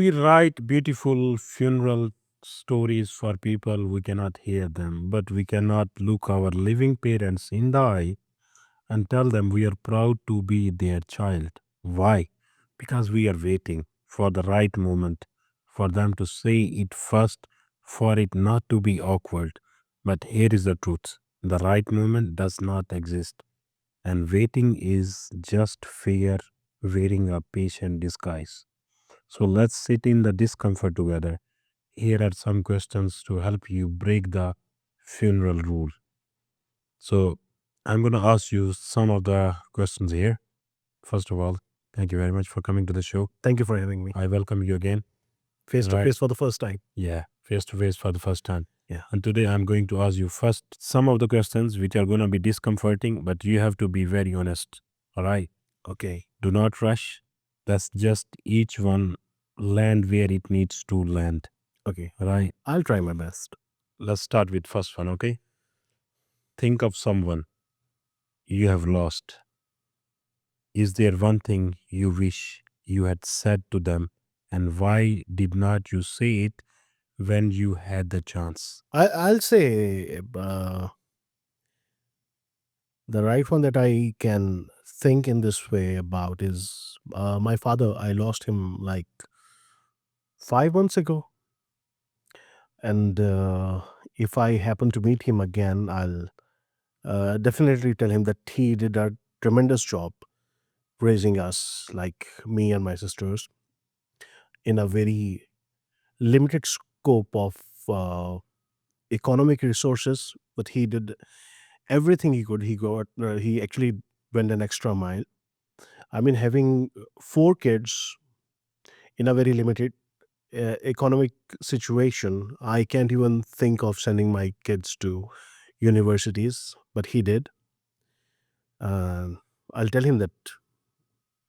We write beautiful funeral stories for people we cannot hear them, but we cannot look our living parents in the eye and tell them we are proud to be their child. Why? Because we are waiting for the right moment, for them to say it first, for it not to be awkward. But here is the truth: the right moment does not exist, and waiting is just fear wearing a patient disguise. So let's sit in the discomfort together. Here are some questions to help you break the funeral rule. So I'm going to ask you some of the questions here. First of all, thank you very much for coming to the show. Thank you for having me. I welcome you again. Face to Right. face for the first time. Yeah, face to face for the first time. Yeah. And today I'm going to ask you first some of the questions which are going to be discomforting, but you have to be very honest. All right. Okay. Do not rush. That's just each one land where it needs to land. Okay. Right. I'll try my best. Let's start with first one, okay? Think of someone you have lost. Is there one thing you wish you had said to them, and why did not you say it when you had the chance? I'll say the right one that I can think in this way about is my father. I lost him like 5 months ago. And if I happen to meet him again, I'll definitely tell him that he did a tremendous job raising us, like me and my sisters, in a very limited scope of uh, economic resources. But he did everything he could. He actually went an extra mile. I mean, having four kids in a very limited economic situation, I can't even think of sending my kids to universities, but he did. Uh, I'll tell him that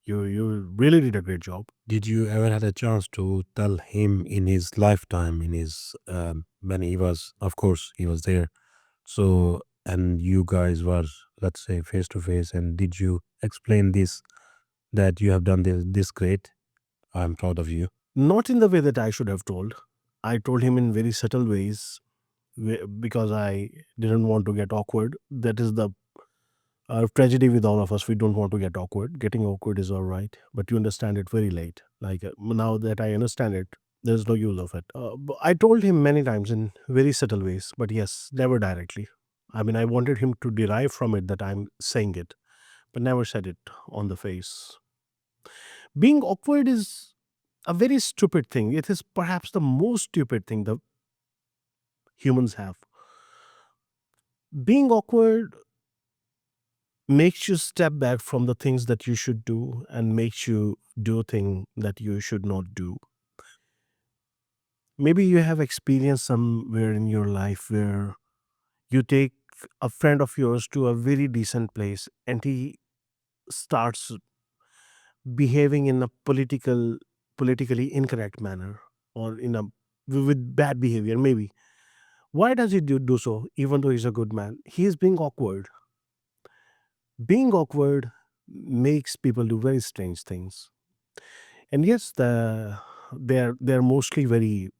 you really did a great job. Did you ever had a chance to tell him in his lifetime, in his when he was, of course, he was there. So, and you guys were, let's say, face to face, and did you explain this that you have done this great? I'm proud of you. Not in the way that I should have told. I told him in very subtle ways because I didn't want to get awkward. That is the tragedy with all of us. We don't want to get awkward. Getting awkward is all right, but you understand it very late. Like now that I understand it, there's no use of it. I told him many times in very subtle ways, but yes, never directly. I mean, I wanted him to derive from it that I'm saying it, but never said it on the face. Being awkward is a very stupid thing. It is perhaps the most stupid thing the humans have. Being awkward makes you step back from the things that you should do and makes you do things that you should not do. Maybe you have experienced somewhere in your life where you take a friend of yours to a very decent place and he starts behaving in a politically incorrect manner or in a with bad behavior maybe. Why does he do so even though he's a good man? He is being awkward. Being awkward makes people do very strange things. And yes, they're mostly very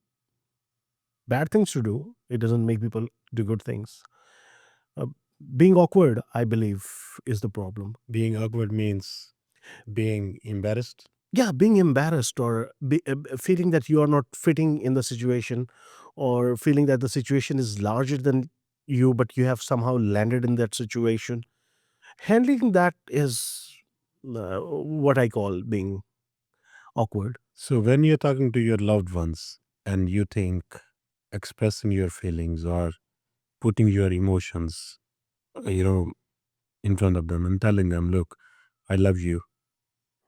bad things to do. It doesn't make people do good things. Uh, Being awkward, I believe, is the problem. Being awkward means being embarrassed. Yeah, being embarrassed or feeling that you are not fitting in the situation, or feeling that the situation is larger than you, but you have somehow landed in that situation. Handling that is what I call being awkward. So when you're talking to your loved ones and you think expressing your feelings or putting your emotions, you know, in front of them and telling them, look, I love you,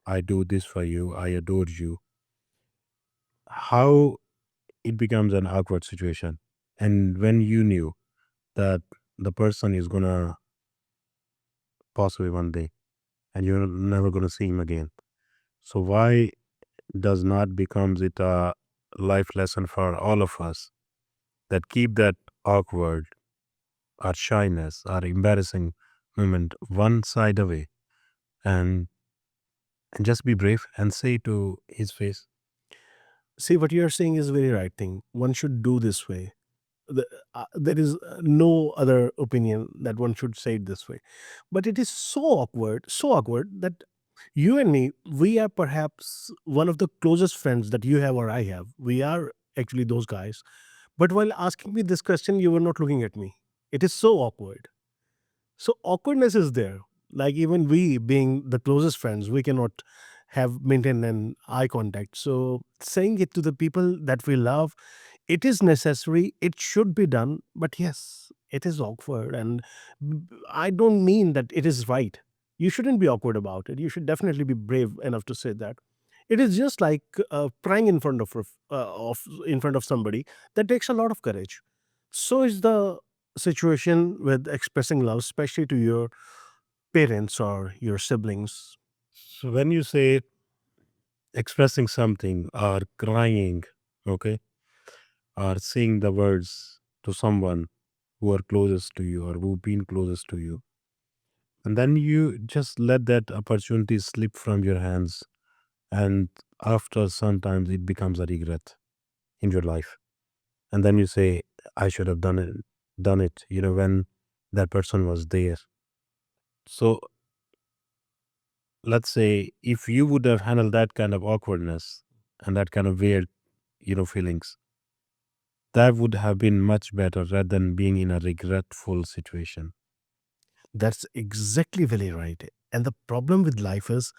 I do this for you, I adore you, how it becomes an awkward situation. And when you knew that the person is gonna pass away one day and you're never gonna see him again. So why does not becomes it a life lesson for all of us that keep that awkward or shyness or embarrassing moment one side away and and just be brave and say to his face. See, what you are saying is very right thing. One should do this way. There is no other opinion that one should say it this way. But it is so awkward that you and me, we are perhaps one of the closest friends that you have or I have. We are actually those guys. But while asking me this question, you were not looking at me. It is so awkward. So awkwardness is there. Like even we being the closest friends, we cannot have maintain an eye contact. So saying it to the people that we love, it is necessary, it should be done, but yes, it is awkward. And I don't mean that it is right. You shouldn't be awkward about it. You should definitely be brave enough to say that. It is just like crying in front of somebody. That takes a lot of courage. So is the situation with expressing love, especially to your parents or your siblings. So when you say expressing something or crying, okay, or saying the words to someone who are closest to you or who've been closest to you, and then you just let that opportunity slip from your hands, and after sometimes it becomes a regret in your life, and then you say, I should have done it, when that person was there. So let's say if you would have handled that kind of awkwardness and that kind of weird, feelings, that would have been much better rather than being in a regretful situation. That's exactly very right. And the problem with life is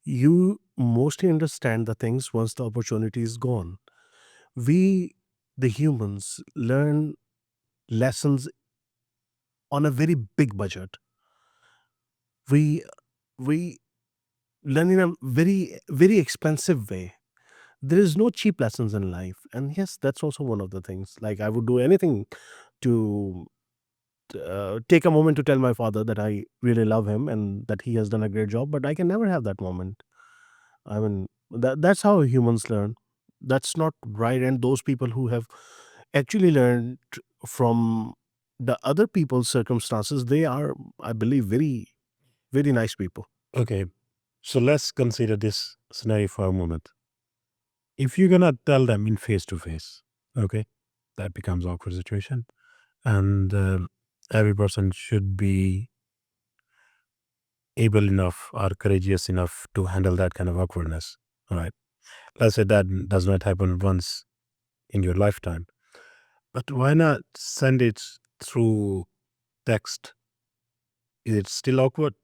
you mostly understand the things once the opportunity is gone. We, the humans, learn lessons on a very big budget. We we learn in a very expensive way. There is no cheap lessons in life, and yes, that's also one of the things. Like I would do anything to take a moment to tell my father that I really love him and that he has done a great job, but I can never have that moment. I mean, that's how humans learn. That's not right. And those people who have actually learned from the other people's circumstances, they are, I believe, very nice people. Okay, so let's consider this scenario for a moment. If you're gonna tell them in face to face, okay, that becomes awkward situation, and every person should be able enough or courageous enough to handle that kind of awkwardness. All right, let's say that does not happen once in your lifetime, but why not send it through text? Is it still awkward?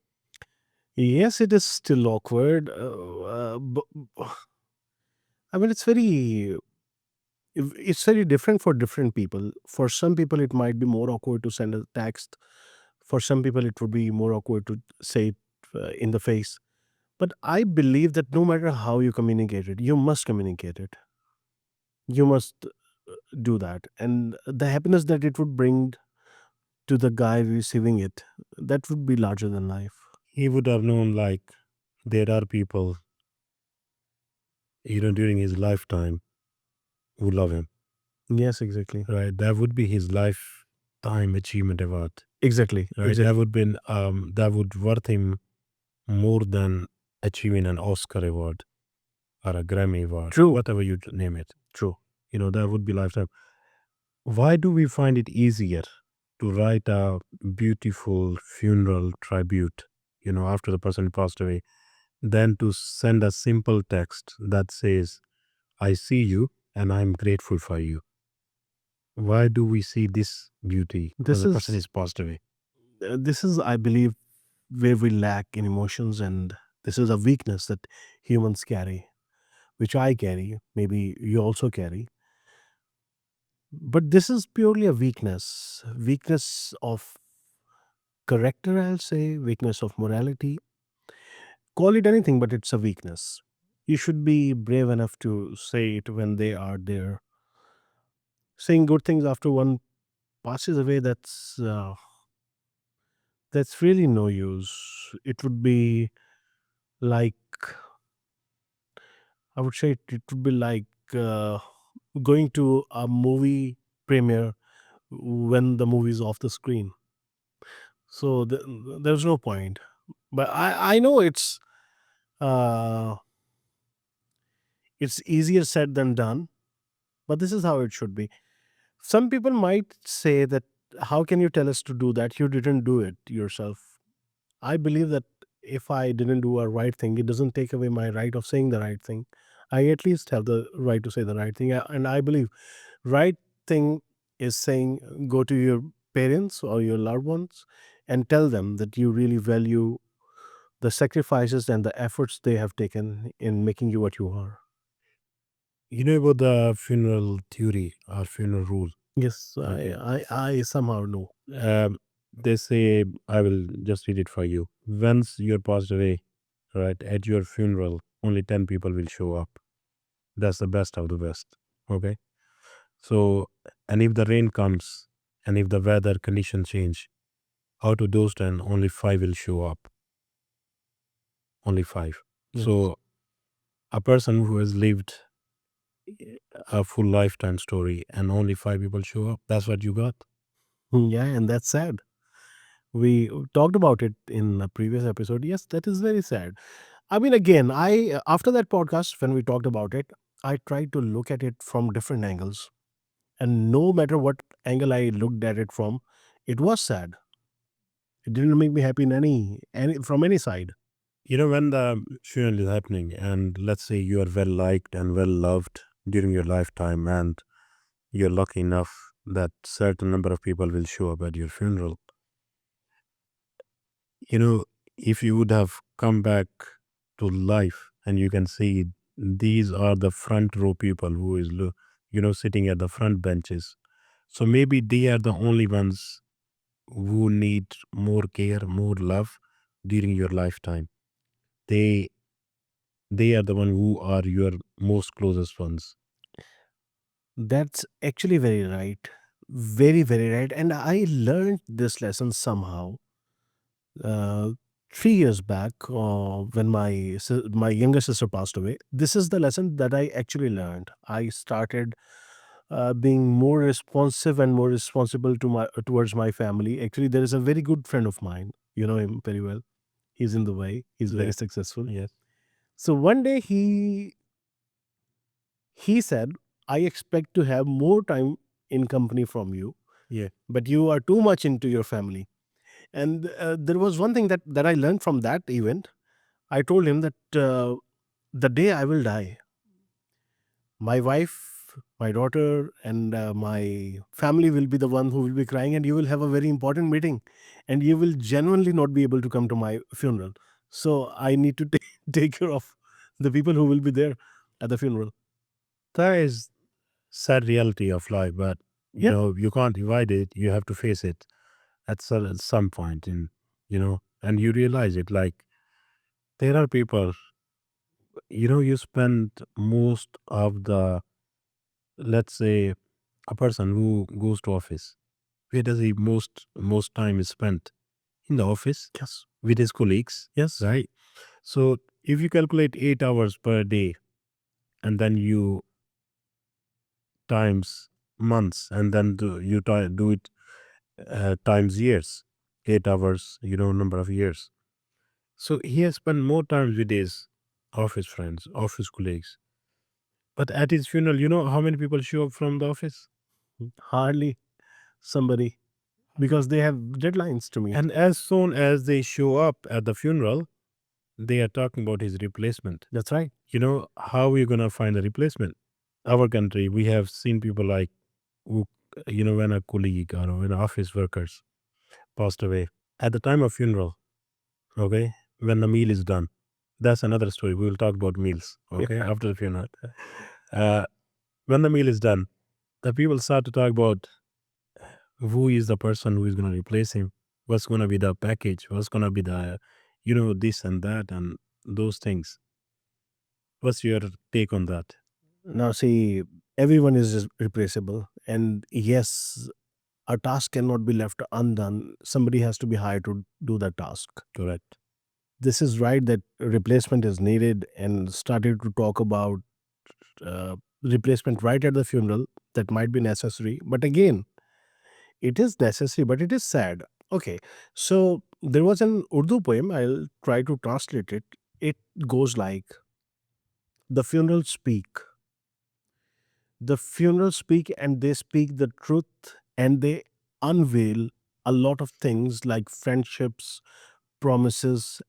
Yes, it is still awkward. I mean, it's very different for different people. For some people, it might be more awkward to send a text. For some people, it would be more awkward to say it in the face. But I believe that no matter how you communicate it, you must communicate it. You must do that. And the happiness that it would bring to the guy receiving it, that would be larger than life. He would have known like there are people, during his lifetime who love him, Yes, exactly. right? That would be his lifetime achievement award, Exactly. right? Exactly. That would worth him more than achieving an Oscar award or a Grammy award, True. whatever you name it. True. That would be lifetime. Why do we find it easier to write a beautiful funeral tribute, after the person passed away, than to send a simple text that says, I see you and I'm grateful for you? Why do we see this beauty when This the person is is passed away? this is, I believe, where we lack in emotions, and this is a weakness that humans carry, which I carry. Maybe you also carry. But this is purely a weakness of character, I'll say, weakness of morality. Call it anything, but it's a weakness. You should be brave enough to say it when they are there. Saying good things after one passes away, that's really no use. It would be like, I would say it would be like going to a movie premiere when the movie is off the screen. So there's no point. But I know uh, It's easier said than done, but this is how it should be. Some people might say that, how can you tell us to do that? You didn't do it yourself. I believe that if I didn't do a right thing, it doesn't take away my right of saying the right thing. I at least have the right to say the right thing. And I believe right thing is saying, go to your parents or your loved ones and tell them that you really value the sacrifices and the efforts they have taken in making you what you are. You know about the funeral theory or funeral rule? Yes, Okay. I somehow know. They say, I will just read it for you. Once you're passed away, right, at your funeral, only 10 people will show up. That's the best of the best. Okay. So, and if the rain comes and if the weather conditions change, out of those 10, only five will show up. Only five. Yes. So, a person who has lived a full lifetime story and only five people show up, that's what you got. Yeah, and that's sad. We talked about it in a previous episode. Yes, that is very sad. I mean, again, I after that podcast when we talked about it, I tried to look at it from different angles, and no matter what angle I looked at it from, it was sad. It didn't make me happy in any from any side. You know, when the funeral is happening, and let's say you are well liked and well loved during your lifetime, and you're lucky enough that certain number of people will show up at your funeral. You know, if you would have come back to life and you can see these are the front row people who is, sitting at the front benches. So maybe they are the only ones who need more care, more love during your lifetime. They they are the one who are your most closest ones. That's actually very right. Very, very right. And I learned this lesson somehow uh, 3 years back when my younger sister passed away. This is the lesson that I actually learned. I started being more responsive and more responsible to my towards my family. Actually, there is a very good friend of mine. You know him very well. He's in the way. He's very Yeah. successful. Yes. So one day he said, "I expect to have more time in company from you, Yeah. but you are too much into your family." And there was one thing that I learned from that event. I told him that the day I will die, my wife, my daughter, and my family will be the one who will be crying, and you will have a very important meeting, and you will genuinely not be able to come to my funeral. So I need to take care of the people who will be there at the funeral. That is sad reality of life, but Yeah. you can't avoid it. You have to face it at some point in, and you realize it. Like there are people, you spend most of the, let's say, a person who goes to office. Where does he most time is spent? In the office Yes. with his colleagues, Yes. right? So if you calculate 8 hours per day and then you times months and then do it times years, 8 hours, number of years. So he has spent more time with his office friends, office colleagues. But at his funeral, you know how many people show up from the office? Hardly somebody, because they have deadlines to meet. And as soon as they show up at the funeral, they are talking about his replacement. That's right. How are you going to find a replacement? Our country, we have seen people like who, when a colleague or when office workers passed away at the time of funeral, okay, when the meal is done. That's another story. We will talk about meals, okay, after the funeral. Uh, when the meal is done, the people start to talk about who is the person who is going to replace him, what's going to be the package, what's going to be the, this and that, and those things. What's your take on that? Now, see, everyone is replaceable. And yes, a task cannot be left undone. Somebody has to be hired to do that task. Correct. This is right that replacement is needed, and started to talk about replacement right at the funeral. That might be necessary. But again, it is necessary, but it is sad. Okay. So there was an Urdu poem. I'll try to translate it. It goes like, The funerals speak. The funerals speak, and they speak the truth, and they unveil a lot of things like friendships, promises,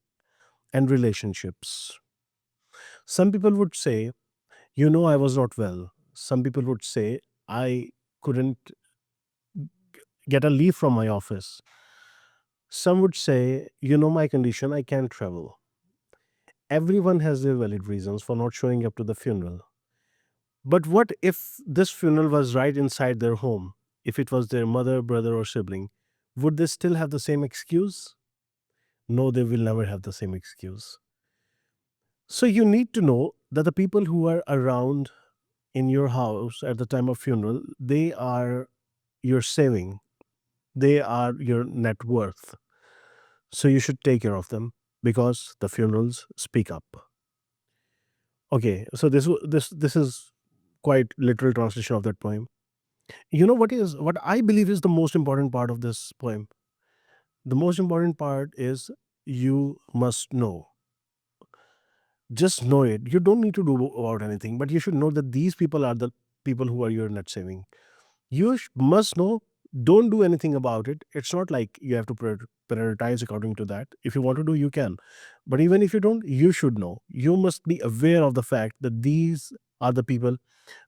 and relationships. Some people would say, I was not well. Some people would say, I couldn't get a leave from my office. Some would say, my condition, I can't travel. Everyone has their valid reasons for not showing up to the funeral. But what if this funeral was right inside their home? If it was their mother, brother, or sibling, would they still have the same excuse? No, they will never have the same excuse. So you need to know that the people who are around in your house at the time of funeral, they are your saving. They are your net worth. So you should take care of them because the funerals speak up. Okay, so this is quite literal translation of that poem. What I believe is the most important part of this poem. The most important part is you must know. Just know it. You don't need to do about anything, but you should know that these people are the people who are your net saving. You must know. Don't do anything about it. It's not like you have to prioritize according to that. If you want to do, you can. But even if you don't, you should know. You must be aware of the fact that these are the people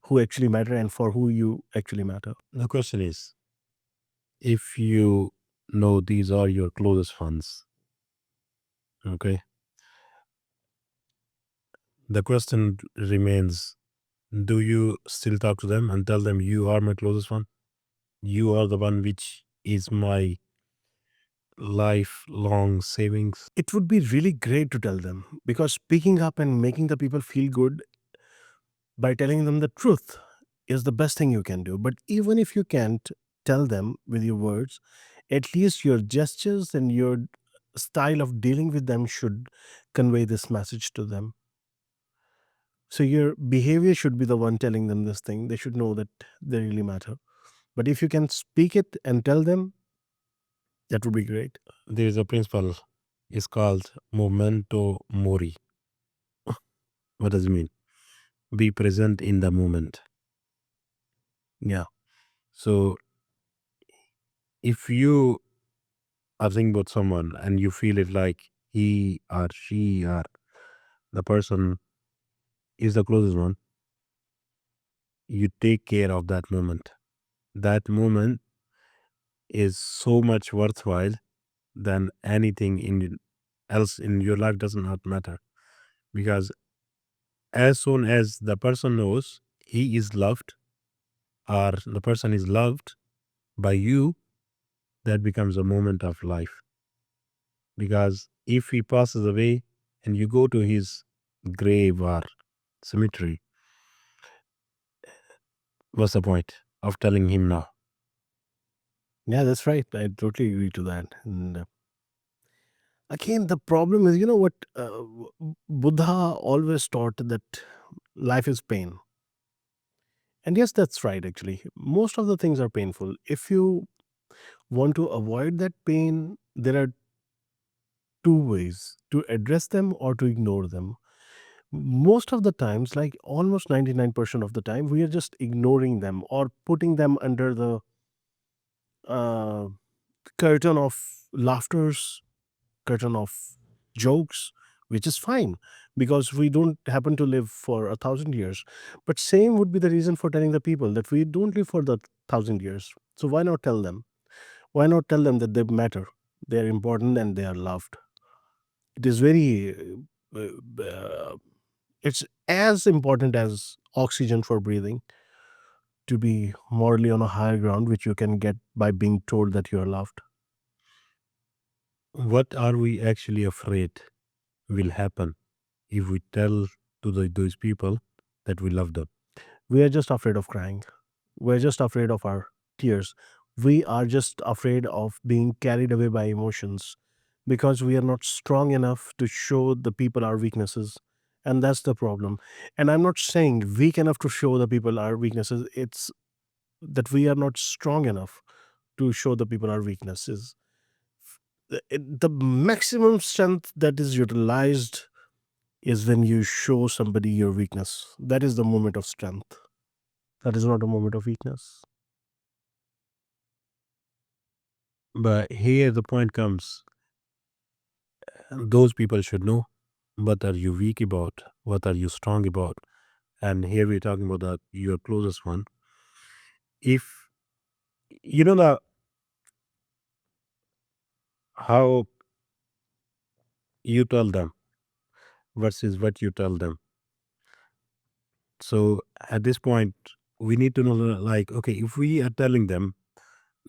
who actually matter and for who you actually matter. The question is, if you know these are your closest ones, okay, the question remains, do you still talk to them and tell them you are my closest one? You are the one which is my lifelong savings. It would be really great to tell them because speaking up and making the people feel good by telling them the truth is the best thing you can do. But even if you can't tell them with your words, at least your gestures and your style of dealing with them should convey this message to them. So your behavior should be the one telling them this thing. They should know that they really matter. But if you can speak it and tell them, that would be great. There is a principle, it's called memento mori. What does it mean? Be present in the moment. Yeah. So if you are thinking about someone and you feel it like he or she or the person is the closest one, you take care of that moment. That moment is so much worthwhile than anything else in your life does not matter. Because as soon as the person knows he is loved or the person is loved by you, that becomes a moment of life. Because if he passes away and you go to his grave or cemetery, what's the point of telling him now? Yeah, that's right. I totally agree to that. And again, the problem is, what Buddha always taught that life is pain. And yes, that's right, actually. Most of the things are painful. If you want to avoid that pain, there are two ways to address them or to ignore them. Most of the times, like almost 99% of the time, we are just ignoring them or putting them under the uh, curtain of laughters, curtain of jokes, which is fine because we don't happen to live for 1,000 years. But same would be the reason for telling the people that we don't live for the 1,000 years. So why not tell them? Why not tell them that they matter, they are important, and they are loved? It is very, it's as important as oxygen for breathing to be morally on a higher ground, which you can get by being told that you are loved. What are we actually afraid will happen if we tell to those people that we love them? We are just afraid of crying. We're just afraid of our tears. We are just afraid of being carried away by emotions because we are not strong enough to show the people our weaknesses. And that's the problem. And I'm not saying weak enough to show the people our weaknesses. It's that we are not strong enough to show the people our weaknesses. The maximum strength that is utilized is when you show somebody your weakness. That is the moment of strength. That is not a moment of weakness. But here the point comes, those people should know what are you weak about, what are you strong about. And here we're talking about that your closest one. If you know that how you tell them versus what you tell them. So at this point, we need to know like, okay, if we are telling them,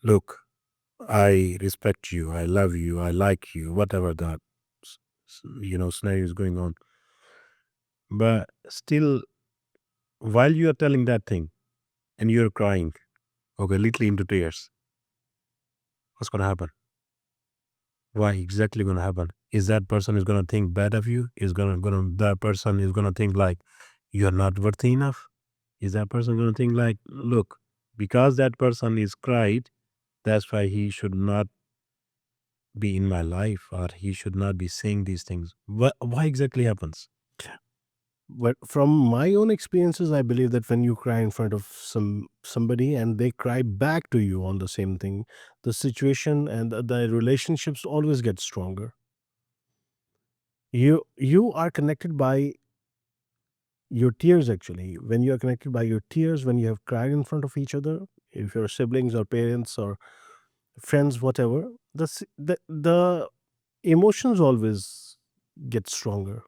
look, I respect you, I love you, I like you, whatever that scenario is going on. But still, while you are telling that thing and you're crying, okay, literally into tears, what's gonna happen? Why exactly gonna happen? Is that person is gonna think bad of you? Is gonna that person is gonna think like you're not worthy enough? Is that person gonna think like, look, because that person is cried, that's why he should not be in my life or he should not be saying these things. Why exactly happens? But from my own experiences, I believe that when you cry in front of somebody and they cry back to you on the same thing, the situation and the relationships always get stronger. You are connected by your tears. Actually, when you are connected by your tears, when you have cried in front of each other, if you're siblings or parents or friends, whatever, the emotions always get stronger.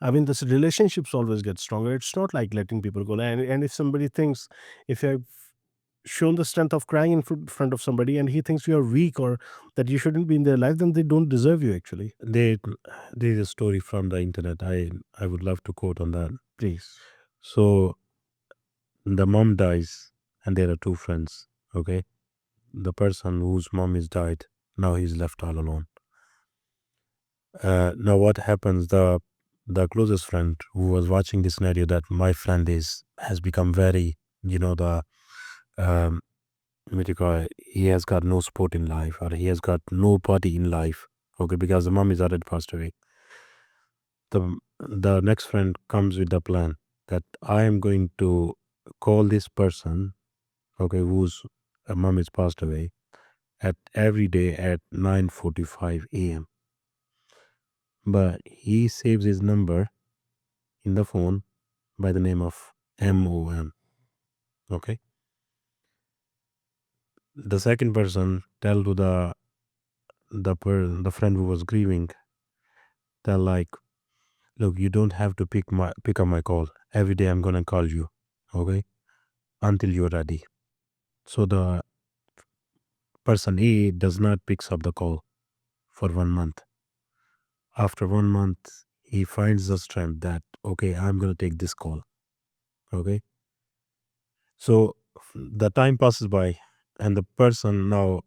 I mean, this relationships always get stronger. It's not like letting people go. And if somebody thinks, if you've shown the strength of crying in front of somebody and he thinks you're weak or that you shouldn't be in their life, then they don't deserve you, actually. They There's a story from the internet. I would love to quote on that. Please. So the mom dies and there are two friends. Okay, the person whose mom is died, now he's left all alone. Now what happens? The closest friend who was watching this scenario, that my friend is has become very, the um, what do you call it? He has got no support in life, or he has got nobody in life. Okay, because the mom is already passed away. The next friend comes with the plan that I am going to call this person, okay, whose mom is passed away, at every day at 9:45 a.m. But he saves his number in the phone by the name of MOM. Okay. The second person tell to the friend who was grieving, tell like, look, you don't have to pick up my call. Every day I'm gonna call you, okay, until you're ready. So the person A does not picks up the call for 1 month. After 1 month, he finds the strength that okay, I'm gonna take this call. Okay. So the time passes by, and the person now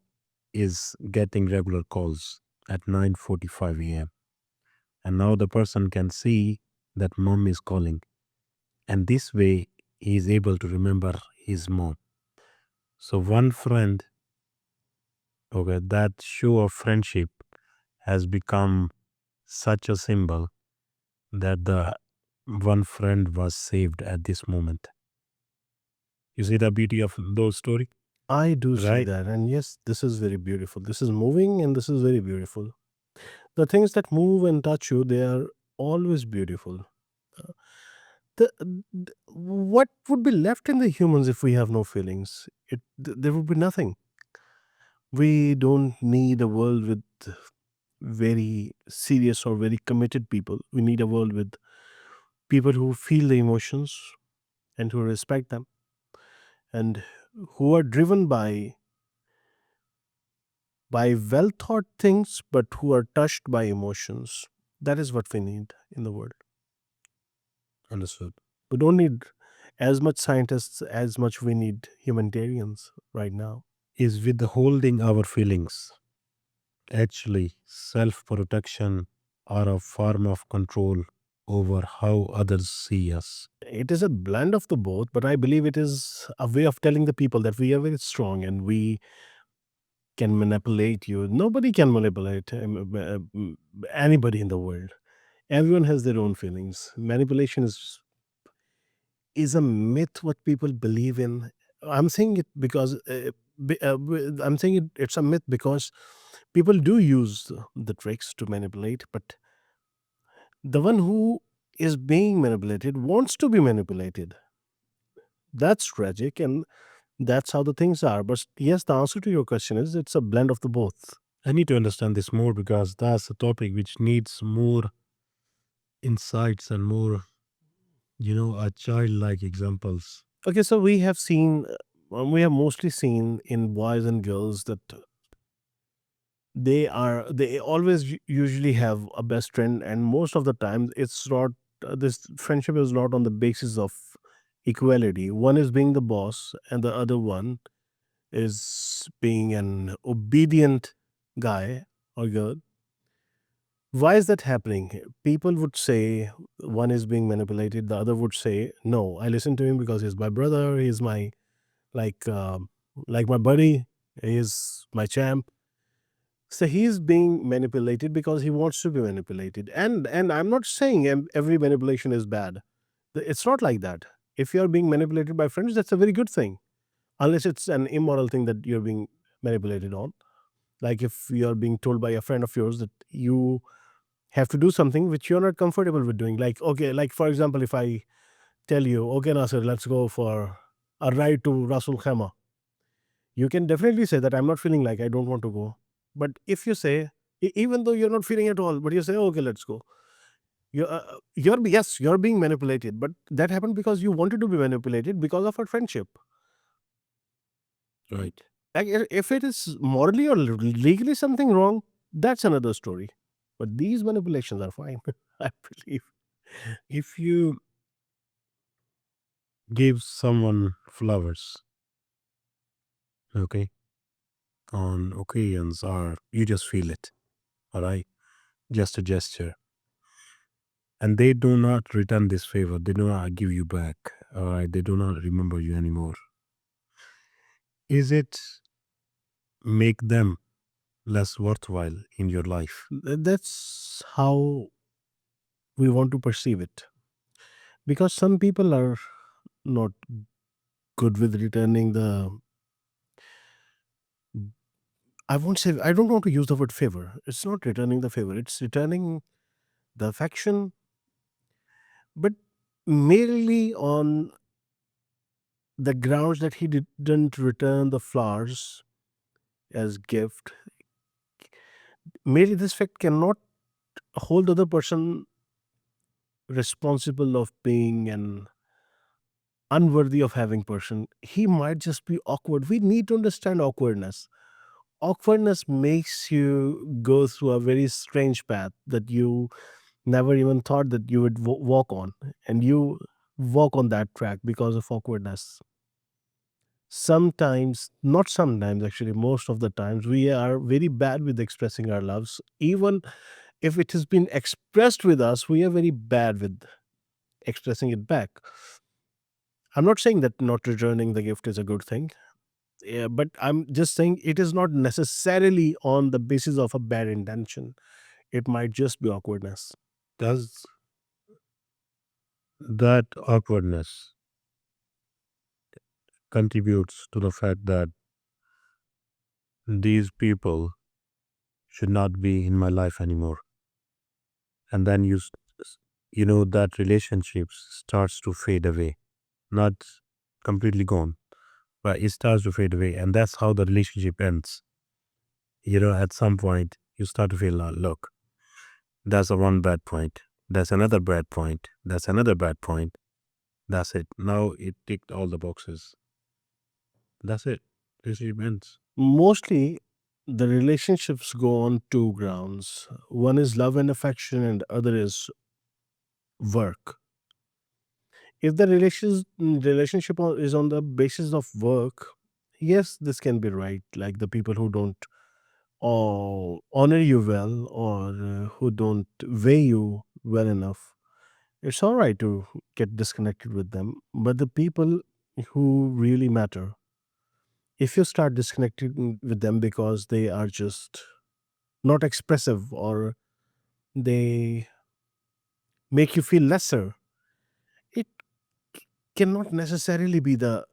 is getting regular calls at 9:45 a.m. And now the person can see that mom is calling. And this way he is able to remember his mom. So one friend, okay, that show of friendship has become such a symbol that the one friend was saved at this moment. You see the beauty of those story, I do see right? that. And yes, this is very beautiful. This is moving and this is very beautiful. The things that move and touch you, they are always beautiful. Uh, what would be left in the humans if we have no feelings? There would be nothing. We don't need a world with very serious or very committed people. We need a world with people who feel the emotions and who respect them and who are driven by well thought things but who are touched by emotions. That is what we need in the world. Understood. We don't need as much scientists as much we need humanitarians right now. Is withholding our feelings actually self protection or a form of control over how others see us? It is a blend of the both, but I believe it is a way of telling the people that we are very strong and we can manipulate you. Nobody can manipulate anybody in the world. Everyone has their own feelings. Manipulation is a myth what people believe in. I'm saying it because I'm saying it's a myth because people do use the tricks to manipulate, but the one who is being manipulated wants to be manipulated. That's tragic, and that's how the things are. But yes, the answer to your question is it's a blend of the both. I need to understand this more because that's a topic which needs more insights and more, childlike examples. Okay, so we have mostly seen in boys and girls that they always usually have a best friend, and most of the time it's not, this friendship is not on the basis of equality. One is being the boss and the other one is being an obedient guy or girl. Why is that happening? People would say one is being manipulated, the other would say no, I listen to him because he's my brother, he's my like like my buddy, he is my champ. So he's being manipulated because he wants to be manipulated. And I'm not saying every manipulation is bad. It's not like that. If you're being manipulated by friends, that's a very good thing, unless it's an immoral thing that you're being manipulated on. Like if you're being told by a friend of yours that you have to do something which you're not comfortable with doing. Like, okay, like for example, if I tell you, okay, Nasir, let's go for a ride to Rasul Khama, you can definitely say that I'm not feeling, like I don't want to go. But if you say, even though you're not feeling at all, but you say, okay, let's go. Yes, you're being manipulated, but that happened because you wanted to be manipulated because of our friendship. Right. Like if it is morally or legally something wrong, that's another story. But these manipulations are fine. I believe If you give someone flowers, okay, on occasions, or you just feel it, all right, just a gesture, and they do not return this favor, they do not give you back, all right, they do not remember you anymore, is it make them less worthwhile in your life? that's how we want to perceive it. Because some people are not good with returning the, I won't say, I don't want to use the word favor. It's not returning the favor, it's returning the affection, but merely on the grounds that he didn't return the flowers as gift. Merely this fact cannot hold the other person responsible of being an unworthy of having person. He might just be awkward. We need to understand awkwardness. Awkwardness makes you go through a very strange path that you never even thought that you would walk on, and you walk on that track because of awkwardness. Sometimes, not sometimes, actually most of the times, we are very bad with expressing our loves. Even if it has been expressed with us, we are very bad with expressing it back. I'm not saying that not returning the gift is a good thing. Yeah, but I'm just saying it is not necessarily on the basis of a bad intention. It might just be awkwardness. Does that awkwardness contributes to the fact that these people should not be in my life anymore, and then that relationship starts to fade away, not completely gone, but it starts to fade away, and that's how the relationship ends. At some point you start to feel, look, that's a one bad point, that's another bad point, that's another bad point, that's it, now it ticked all the boxes, that's it, relationship ends. Mostly, the relationships go on two grounds. One is love and affection, and other is work. If the relationship is on the basis of work, yes, this can be right. Like the people who don't honor you well, or who don't weigh you well enough, it's all right to get disconnected with them. But the people who really matter, if you start disconnecting with them because they are just not expressive, or they make you feel lesser, it cannot necessarily be the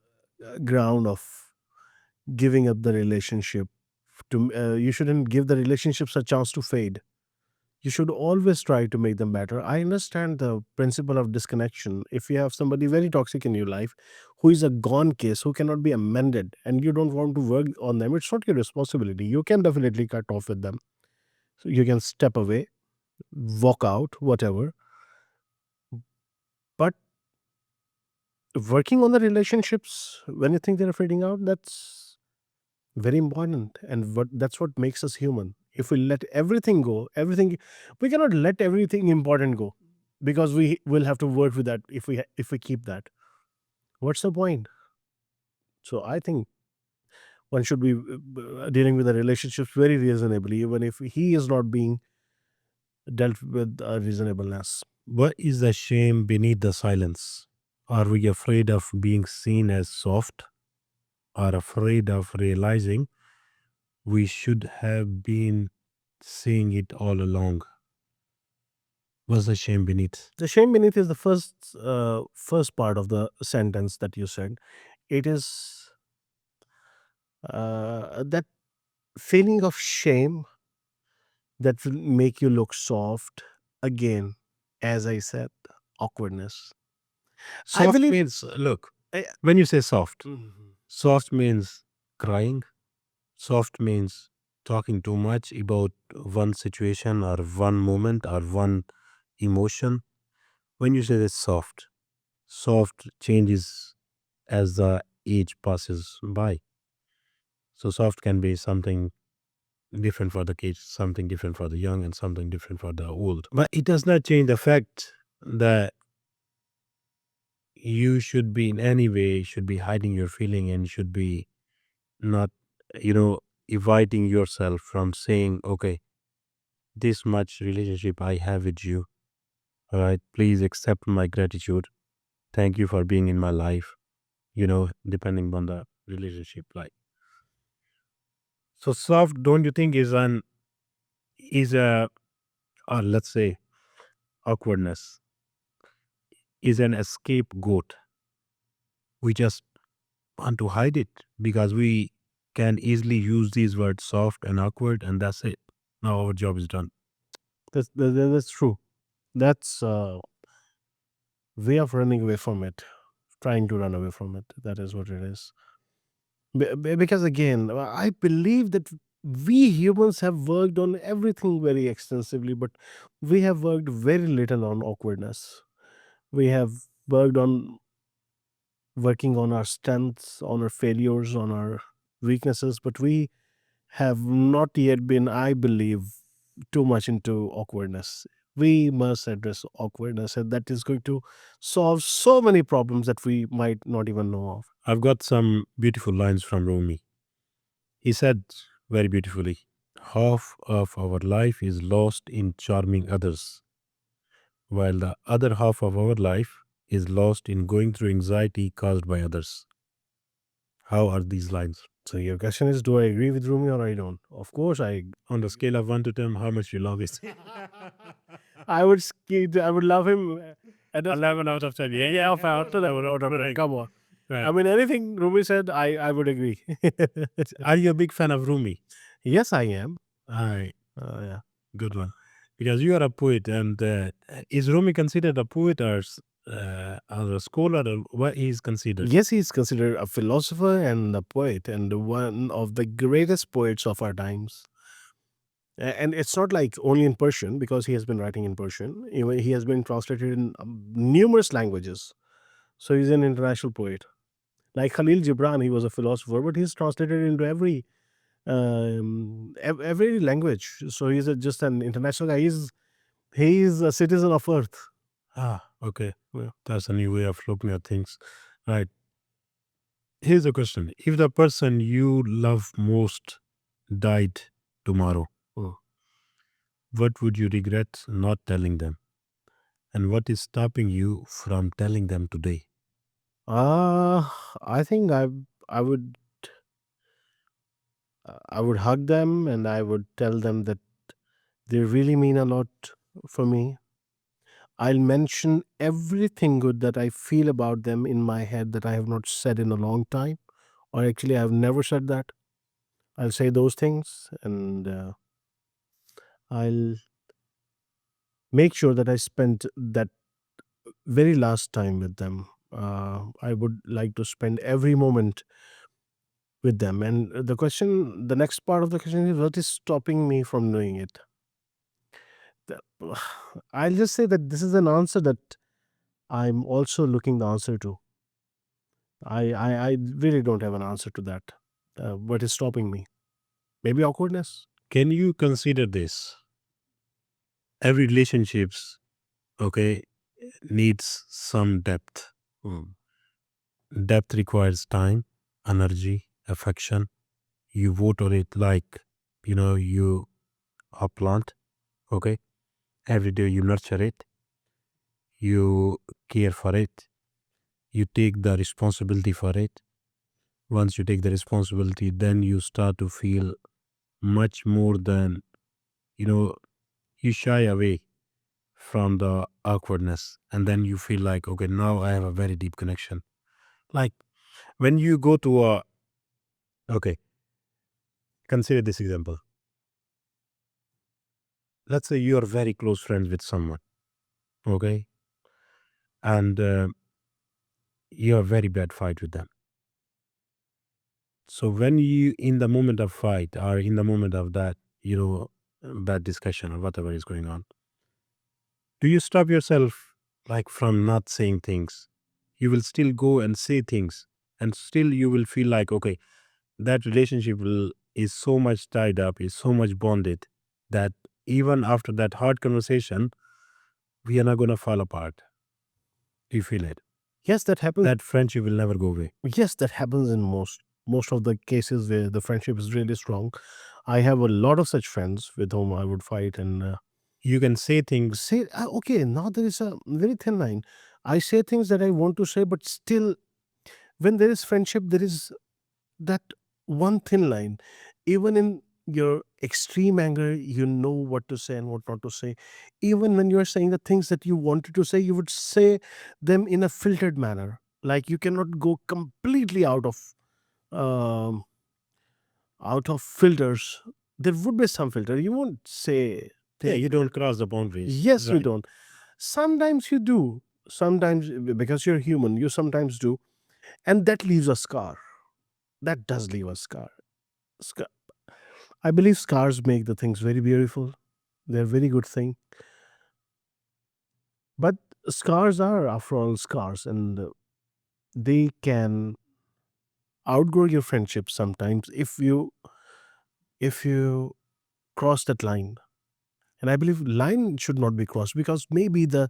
ground of giving up the relationship. You shouldn't give the relationships a chance to fade. You should always try to make them better. I understand the principle of disconnection. If you have somebody very toxic in your life who is a gone case, who cannot be amended, and you don't want to work on them, it's not your responsibility. You can definitely cut off with them. So you can step away, walk out, whatever. But working on the relationships when you think they're fading out, that's very important. And that's what makes us human. If we let everything go, everything, we cannot let everything important go, because we will have to work with that. If we keep that, what's the point? So I think one should be dealing with the relationships very reasonably, even if he is not being dealt with reasonableness. What is the shame beneath the silence? Are we afraid of being seen as soft? Or afraid of realizing we should have been seeing it all along? What's the shame beneath? The shame beneath is the first part of the sentence that you said. It is that feeling of shame that will make you look soft. Again, as I said, awkwardness. I Soft believe. means, look, I, when you say soft, Mhm. soft means crying, soft means talking too much about one situation or one moment or one emotion. When you say that soft, soft changes as the age passes by. So soft can be something different for the kids, something different for the young, and something different for the old. But it does not change the fact that you should be in any way should be hiding your feeling and should be not, you know, inviting yourself from saying, okay, this much relationship I have with you. All right, please accept my gratitude. Thank you for being in my life. Depending on the relationship, like so soft. Don't you think is a let's say awkwardness is an scapegoat? We just want to hide it because we can easily use these words soft and awkward, and that's it. Now our job is done. That's true. That's a way of running away from it, trying to run away from it. That is what it is. Because again, I believe that we humans have worked on everything very extensively, but we have worked very little on awkwardness. We have worked on working on our strengths, on our failures, on our weaknesses, but we have not yet been, I believe, too much into awkwardness. We must address awkwardness, and that is going to solve so many problems that we might not even know of. I've got some beautiful lines from Rumi. He said very beautifully, half of our life is lost in charming others, while the other half of our life is lost in going through anxiety caused by others. How are these lines? So your question is, do I agree with Rumi or I don't? Of course, On the scale of 1 to 10, how much you love it? I would love him at a 11 out of 10. Yeah, yeah, half out out to of that 10. out of 10. Right. Come on. Right. I mean, anything Rumi said, I would agree. Are you a big fan of Rumi? Yes, I am. All right, Yeah. good one. Because you are a poet, and is Rumi considered a poet or a scholar, or what he is considered? Yes, he's considered a philosopher and a poet, and one of the greatest poets of our times. And it's not like only in Persian, because he has been writing in Persian. Even he has been translated in numerous languages. So he's an international poet. Like Khalil Gibran, he was a philosopher, but he's translated into every language. So he's just an international guy. He's a citizen of Earth. Ah, okay. Well, that's a new way of looking at things. Right. Here's a question. If the person you love most died tomorrow, Mm. what would you regret not telling them? And what is stopping you from telling them today? Uh, I think I would hug them, and I would tell them that they really mean a lot for me. I'll mention everything good that I feel about them in my head that I have not said in a long time, or actually I've never said that. I'll say those things, and I'll make sure that I spend that very last time with them. I would like to spend every moment with them. And the next part of the question is, what is stopping me from doing it? The- I'll just say that this is an answer that I'm also looking the answer to. I really don't have an answer to that. What is stopping me? Maybe awkwardness. Can you consider this? Every relationships, okay, needs some depth. Mm. Depth requires time, energy, affection. You water it like, you a plant, okay? Every day you nurture it, you care for it, you take the responsibility for it. Once you take the responsibility, then you start to feel much more than, you know, you shy away from the awkwardness. And then you feel like, okay, now I have a very deep connection. Like when you go to okay, consider this example. Let's say you are very close friends with someone, okay? And you have a very bad fight with them. So when you in the moment of fight or in the moment of that, bad discussion or whatever is going on, do you stop yourself like from not saying things? You will still go and say things, and still you will feel like, okay, that relationship is so much tied up, is so much bonded that even after that hard conversation, we are not going to fall apart. Do you feel it? Yes, that happens. That friendship will never go away. Yes, that happens in most of the cases where the friendship is really strong. I have a lot of such friends with whom I would fight and You can say things. say, okay, now there is a very thin line. I say things that I want to say, but still, when there is friendship, there is that one thin line. Even in your extreme anger, you know what to say and what not to say. Even when you're saying the things that you wanted to say, you would say them in a filtered manner. Like you cannot go completely um, out of filters. There would be some filter. You won't say Yeah, things. you don't cross the boundaries. Yes, you Right. don't. Sometimes you do. Sometimes because you're human, you sometimes do, and that leaves a scar. That does leave a scar. Scar. I believe scars make the things very beautiful. They're a very good thing. But scars are, after all, scars, and they can outgrow your friendship sometimes if you cross that line. And I believe line should not be crossed because maybe the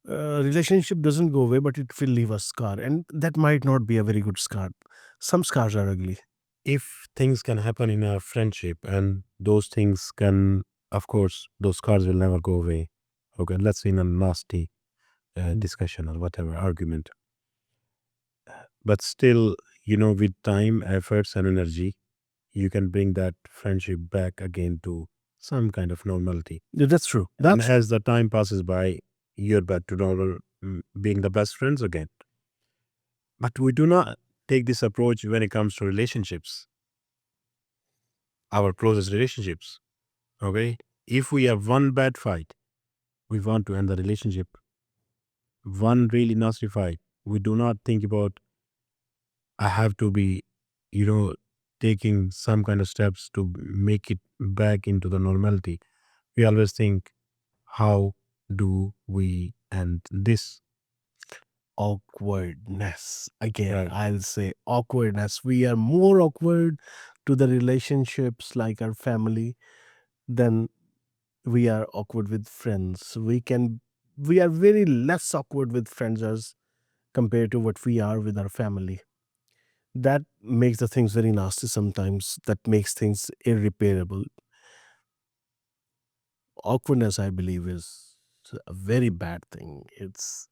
relationship doesn't go away, but it will leave a scar, and that might not be a very good scar. Some scars are ugly. If things can happen in a friendship and those things can, of course, those scars will never go away. Okay, let's say in a nasty discussion or whatever argument. But still, with time, efforts, and energy, you can bring that friendship back again to some kind of normality. Yeah, that's true. And That's as the time passes by, you're back to normal, being the best friends again. But we do not take this approach when it comes to relationships, our closest relationships. Okay? If we have one bad fight, we want to end the relationship. One really nasty fight, we do not think about, I have to be, you know, taking some kind of steps to make it back into the normality. We always think, how do we end this? awkwardness. Again, Right. I'll say awkwardness. We are more awkward to the relationships like our family than we are awkward with friends. We are very less awkward with friends as compared to what we are with our family. That makes the things very nasty sometimes. That makes things irreparable. Awkwardness, I believe, is a very bad thing. It's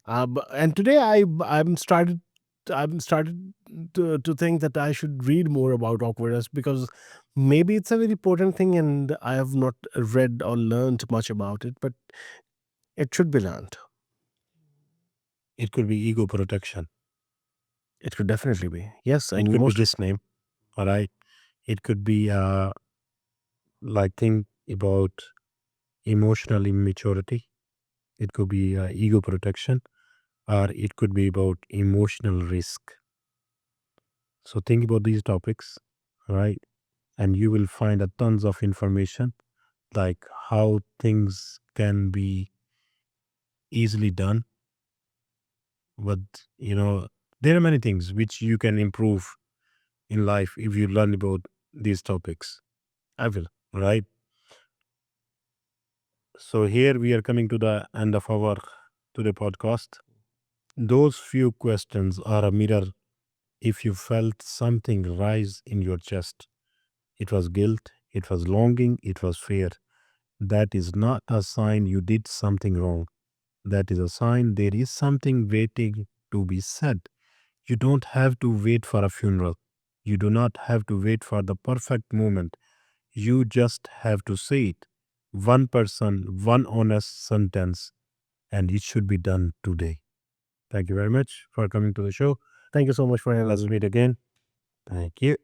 and today I'm started to think that I should read more about awkwardness because maybe it's a very important thing and I have not read or learned much about it. But It should be learned. It could be ego protection. It could definitely be. Yes, It and could be most. this name. All right. It could be like think about emotional immaturity. It could be ego protection, or it could be about emotional risk. So think about these topics, right? And you will find a tons of information like how things can be easily done. But there are many things which you can improve in life if you learn about these topics. I will, right? So here we are coming to the end of our today podcast. Those few questions are a mirror. If you felt something rise in your chest, it was guilt, it was longing, it was fear. That is not a sign you did something wrong. That is a sign there is something waiting to be said. You don't have to wait for a funeral. You do not have to wait for the perfect moment. You just have to say it. One person, one honest sentence, and it should be done today. Thank you very much for coming to the show. Thank you so much for having Let's me. meet again. Thank you.